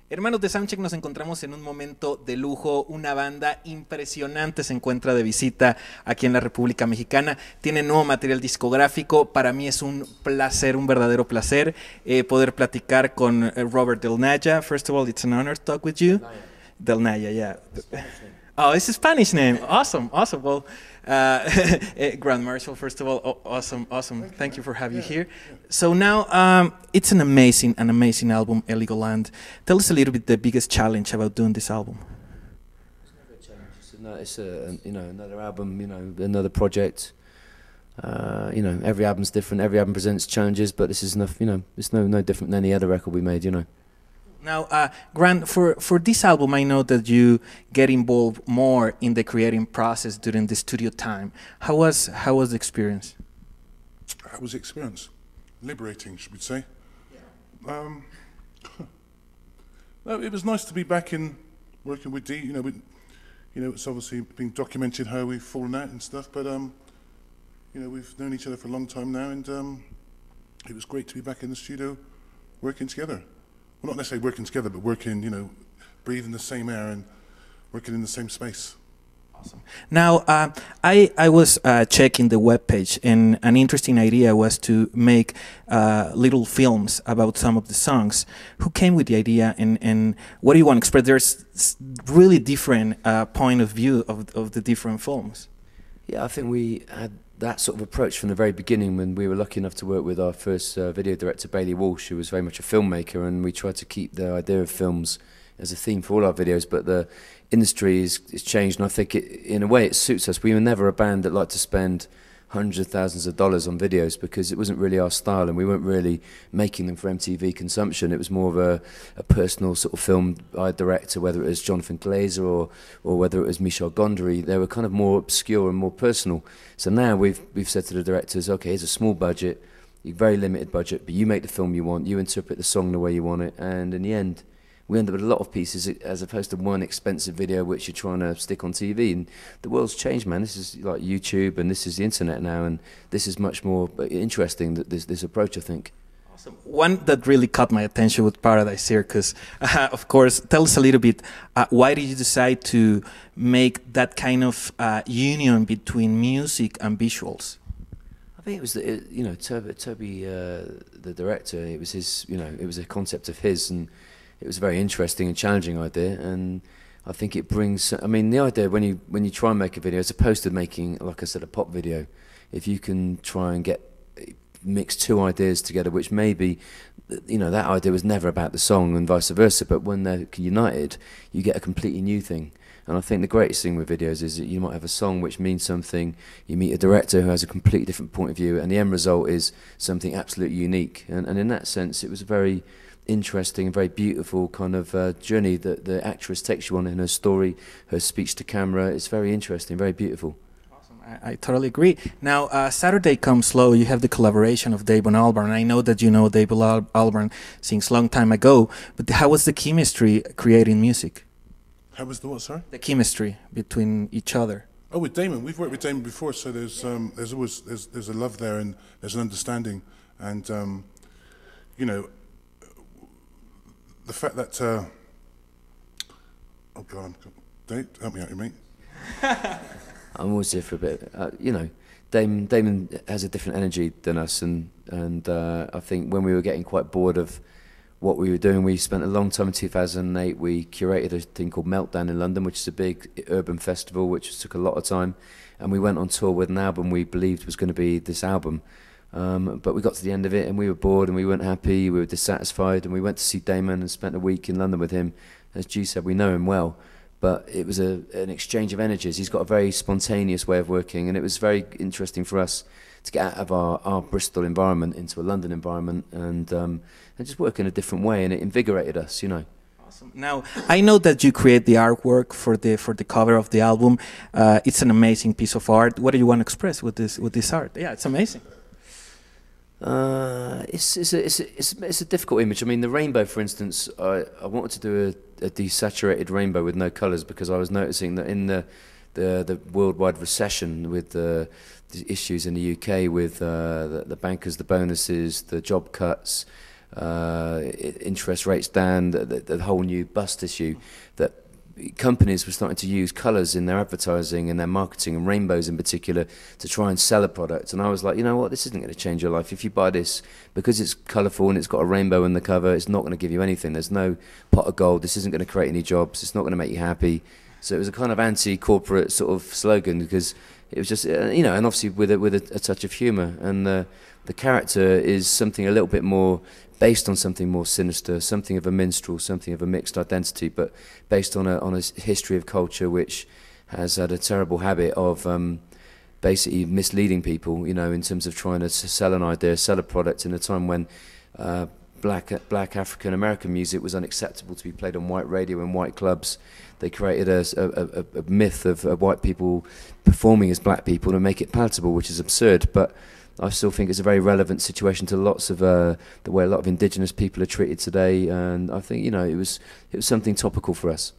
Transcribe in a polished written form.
Hermanos de Soundcheck, nos encontramos en un momento de lujo. Una banda impresionante se encuentra de visita aquí en la República Mexicana. Tiene nuevo material discográfico. Para mí es un placer, un verdadero placer poder platicar con Robert Del Naya. First of all, it's an honor to talk with you. Del Naya, yeah. Oh, it's a Spanish name. Awesome, awesome. Well, Grand Marshal, first of all, awesome, awesome. Thank you for having you here. So now, it's an amazing album, Illegal Land. Tell us a little bit the biggest challenge about doing this album. It's another album, another project. Every album's different. Every album presents challenges, but this is enough. It's no different than any other record we made. Now, Grant, for this album, I know that you get involved more in the creating process during the studio time. How was the experience? How was the experience? Liberating, should we say? Yeah. No, it was nice to be back in working with Dee. It's obviously been documented how we've fallen out and stuff, but we've known each other for a long time now, and it was great to be back in the studio working together. Well, not necessarily working together, but working, breathing the same air and working in the same space. Awesome. Now, I was checking the webpage, and an interesting idea was to make little films about some of the songs. Who came with the idea, and what do you want to express? There's really different point of view of the different films. Yeah, I think we had that sort of approach from the very beginning when we were lucky enough to work with our first video director, Bailey Walsh, who was very much a filmmaker, and we tried to keep the idea of films as a theme for all our videos, but the industry is changed, and I think in a way it suits us. We were never a band that liked to spend hundreds of thousands of dollars on videos because it wasn't really our style, and we weren't really making them for MTV consumption. It was more of a personal sort of film by a director, whether it was Jonathan Glazer or whether it was Michel Gondry. They were kind of more obscure and more personal. So now we've said to the directors, okay, here's a small budget, very limited budget, but you make the film you want, you interpret the song the way you want it, and in the end we end up with a lot of pieces as opposed to one expensive video which you're trying to stick on TV. And the world's changed, man. This is like YouTube, and this is the internet now, and this is much more interesting, this approach, I think. Awesome. One that really caught my attention with Paradise Circus. Of course, tell us a little bit, why did you decide to make that kind of union between music and visuals? I think it was, Toby, the director, it was his, it was a concept of his, and it was a very interesting and challenging idea, and I think it brings, the idea when you try and make a video, as opposed to making, like I said, a pop video, if you can try and mix two ideas together, which maybe, that idea was never about the song and vice versa, but when they're united, you get a completely new thing. And I think the greatest thing with videos is that you might have a song which means something, you meet a director who has a completely different point of view, and the end result is something absolutely unique. And in that sense, it was a very interesting and very beautiful kind of journey that the actress takes you on in her story, her speech to camera. It's very interesting, very beautiful. Awesome. I totally agree. Now, Saturday Comes Slow, you have the collaboration of Dave and Albarn. I know that you know Dave Albarn since long time ago, but how was the chemistry creating music? How was the what, sorry? The chemistry between each other. Oh, with Damon. We've worked with Damon before, so there's always there's a love there, and there's an understanding, and the fact that oh God, Dave, help me out, you mate. I'm always here for a bit. Damon has a different energy than us, and I think when we were getting quite bored of what we were doing, we spent a long time in 2008. We curated a thing called Meltdown in London, which is a big urban festival, which took a lot of time, and we went on tour with an album we believed was going to be this album. But we got to the end of it and we were bored and we weren't happy, we were dissatisfied, and we went to see Damon and spent a week in London with him. As G said, we know him well, but it was an exchange of energies. He's got a very spontaneous way of working, and it was very interesting for us to get out of our Bristol environment into a London environment and just work in a different way, and it invigorated us, Awesome. Now, I know that you create the artwork for the cover of the album. It's an amazing piece of art. What do you want to express with this art? Yeah, it's amazing. It's a difficult image. The rainbow, for instance, I wanted to do a desaturated rainbow with no colours because I was noticing that in the worldwide recession with the issues in the UK with the bankers, the bonuses, the job cuts, interest rates down, the whole new bust issue, that companies were starting to use colours in their advertising and their marketing, and rainbows in particular, to try and sell a product. And I was like, you know what, this isn't going to change your life. If you buy this, because it's colourful and it's got a rainbow in the cover, it's not going to give you anything. There's no pot of gold. This isn't going to create any jobs. It's not going to make you happy. So it was a kind of anti-corporate sort of slogan, because it was just, you know, and obviously with a touch of humour. And the character is something a little bit more based on something more sinister, something of a minstrel, something of a mixed identity, but based on a history of culture which has had a terrible habit of basically misleading people, you know, in terms of trying to sell an idea, sell a product in a time when black African American music was unacceptable to be played on white radio in white clubs. They created a myth of white people performing as black people to make it palatable, which is absurd. But I still think it's a very relevant situation to lots of the way a lot of indigenous people are treated today, and I think, you know, it was something topical for us.